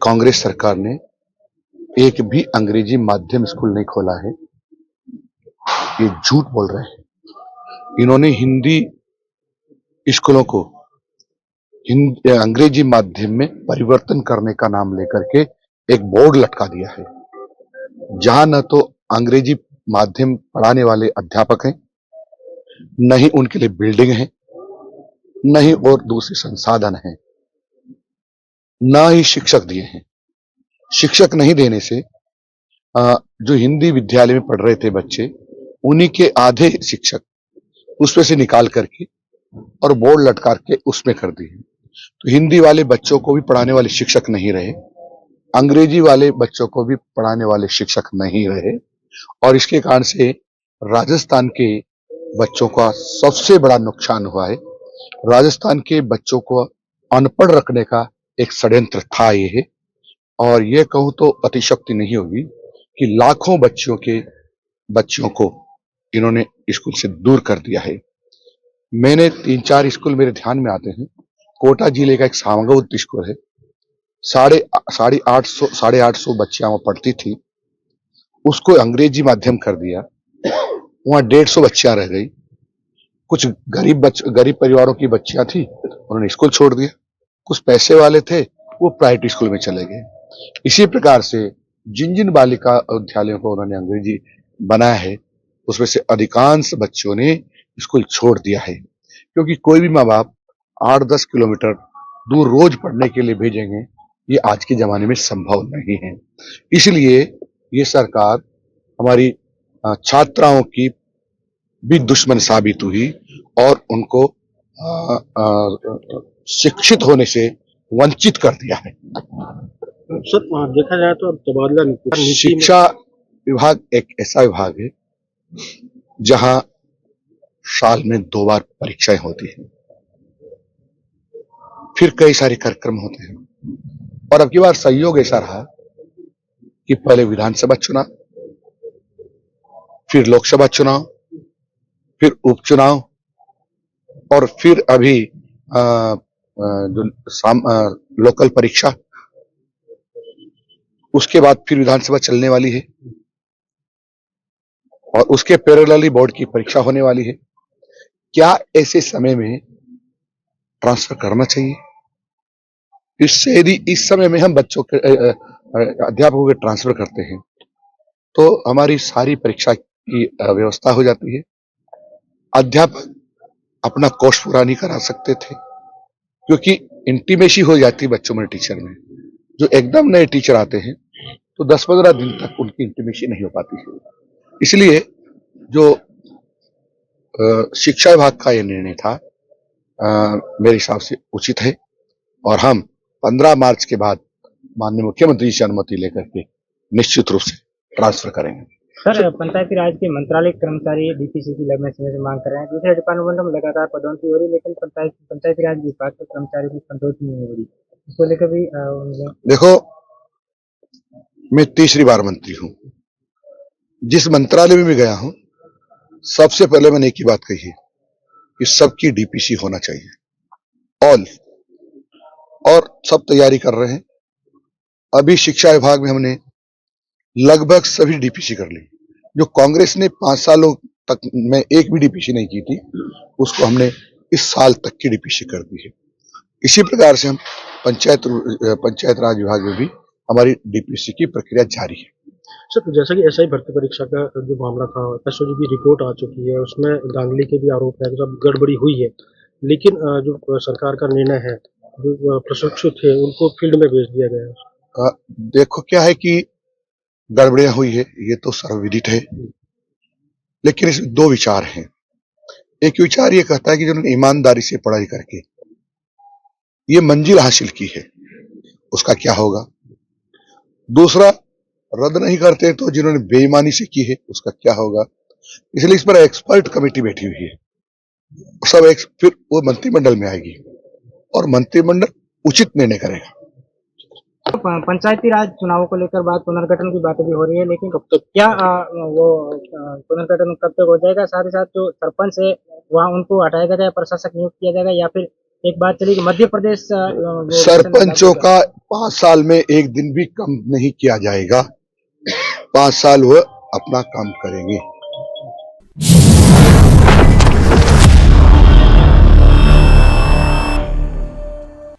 कांग्रेस सरकार ने एक भी अंग्रेजी माध्यम स्कूल नहीं खोला है, ये झूठ बोल रहे हैं। इन्होंने हिंदी स्कूलों को अंग्रेजी माध्यम में परिवर्तन करने का नाम लेकर के एक बोर्ड लटका दिया है, जहां न तो अंग्रेजी माध्यम पढ़ाने वाले अध्यापक हैं, न ही उनके लिए बिल्डिंग है, न ही और दूसरे संसाधन हैं, न ही शिक्षक दिए हैं। शिक्षक नहीं देने से जो हिंदी विद्यालय में पढ़ रहे थे बच्चे, उन्हीं के आधे शिक्षक उसमें से निकाल करके और बोर्ड लटका के उसमें कर दिए। तो हिंदी वाले बच्चों को भी पढ़ाने वाले शिक्षक नहीं रहे, अंग्रेजी वाले बच्चों को भी पढ़ाने वाले शिक्षक नहीं रहे, और इसके कारण से राजस्थान के बच्चों का सबसे बड़ा नुकसान हुआ है। राजस्थान के बच्चों को अनपढ़ रखने का एक षड्यंत्र था ये, और ये कहूं तो अतिशक्ति नहीं होगी कि लाखों बच्चों को इन्होंने स्कूल से दूर कर दिया है। मैंने 3-4 स्कूल मेरे ध्यान में आते हैं। कोटा जिले का एक सामगावत स्कूल है, 850 बच्चियां वहां पढ़ती थी, उसको अंग्रेजी माध्यम कर दिया। वहां 150 बच्चियां रह गई। कुछ गरीब परिवारों की बच्चियां थी, उन्होंने स्कूल छोड़ दिया। कुछ पैसे वाले थे, वो प्राइवेट स्कूल में चले गए। इसी प्रकार से जिन जिन बालिका विद्यालयों को उन्होंने अंग्रेजी बनाया है, उसमें से अधिकांश बच्चों ने स्कूल छोड़ दिया है, क्योंकि कोई भी माँ बाप 8-10 किलोमीटर दूर रोज पढ़ने के लिए भेजेंगे, ये आज के जमाने में संभव नहीं है। इसलिए ये सरकार हमारी छात्राओं की भी दुश्मन साबित हुई और उनको शिक्षित होने से वंचित कर दिया है। सर, देखा जाए तो तबादला नीति शिक्षा विभाग एक ऐसा विभाग है जहां साल में 2 बार परीक्षाएं होती हैं, फिर कई सारे कार्यक्रम होते हैं, और अब की बार संयोग ऐसा रहा कि पहले विधानसभा चुनाव, फिर लोकसभा चुनाव, फिर उपचुनाव, और फिर अभी जो लोकल परीक्षा, उसके बाद फिर विधानसभा चलने वाली है, और उसके पैरेलली बोर्ड की परीक्षा होने वाली है। क्या ऐसे समय में ट्रांसफर करना चाहिए? इससे यदि इस समय में हम बच्चों के अध्यापकों के ट्रांसफर करते हैं, तो हमारी सारी परीक्षा की व्यवस्था हो जाती है। अध्यापक अपना कोर्स पूरा नहीं करा सकते थे, क्योंकि इंटीमेसी हो जाती बच्चों में टीचर में। जो एकदम नए टीचर आते हैं तो 10-15 दिन तक उनकी इंटीमेसी नहीं हो पाती है। इसलिए जो शिक्षा विभाग का यह निर्णय था, मेरे हिसाब से उचित है, और हम 15 मार्च के बाद माननीय मुख्यमंत्री से अनुमति लेकर के निश्चित रूप से ट्रांसफर करेंगे। सर, पंचायती राज के मंत्रालय कर्मचारी डीपीसी की लंबे समय से मांग कर रहे हैं। दूसरे डिपार्टमेंटों में लगातार पदोन्नति हो रही, लेकिन पंचायती राज विभाग के कर्मचारियों की संतुष्टि नहीं हो रही। इसको लेकर भी देखो, मैं तीसरी बार मंत्री हूं। जिस मंत्रालय में भी गया हूं, सबसे पहले मैंने एक ही बात कही है कि सबकी डीपीसी होना चाहिए, ऑल, और सब तैयारी कर रहे हैं। अभी शिक्षा विभाग में हमने लगभग सभी डीपीसी कर ली। जो कांग्रेस ने 5 सालों तक में एक भी डीपीसी नहीं की थी, उसको हमने इस साल तक की डीपीसी कर दी है। इसी प्रकार से हम पंचायत राज विभाग में भी हमारी डीपीसी की प्रक्रिया जारी है। सर, जैसा कि एसआई भर्ती परीक्षा का जो मामला था, एसओजी की रिपोर्ट आ चुकी है, उसमें धांधली के भी आरोप है, सब गड़बड़ी हुई है, लेकिन जो सरकार का निर्णय है, जो प्रशिक्षु थे उनको फील्ड में भेज दिया गया है। देखो, क्या है कि गड़बड़ियां हुई है, ये तो सर्वविदित है, लेकिन इसमें 2 विचार हैं। एक विचार ये कहता है कि जिन्होंने ईमानदारी से पढ़ाई करके ये मंजिल हासिल की है, उसका क्या होगा। दूसरा, रद्द नहीं करते तो जिन्होंने बेईमानी से की है, उसका क्या होगा। इसलिए इस पर एक्सपर्ट कमेटी बैठी हुई है, सब फिर वो मंत्रिमंडल में आएगी और मंत्रिमंडल उचित निर्णय करेगा। पंचायती राज चुनावों को लेकर बात, पुनर्गठन की बातें भी हो रही है, लेकिन कब तक क्या वो पुनर्गठन कब तक हो जाएगा? साथ ही साथ जो सरपंच है वहाँ उनको हटाया जाएगा, प्रशासक नियुक्त किया जाएगा, या फिर एक बात चली कि मध्य प्रदेश वो सरपंचों का 5 साल में एक दिन भी कम नहीं किया जाएगा। 5 साल वह अपना काम करेंगे।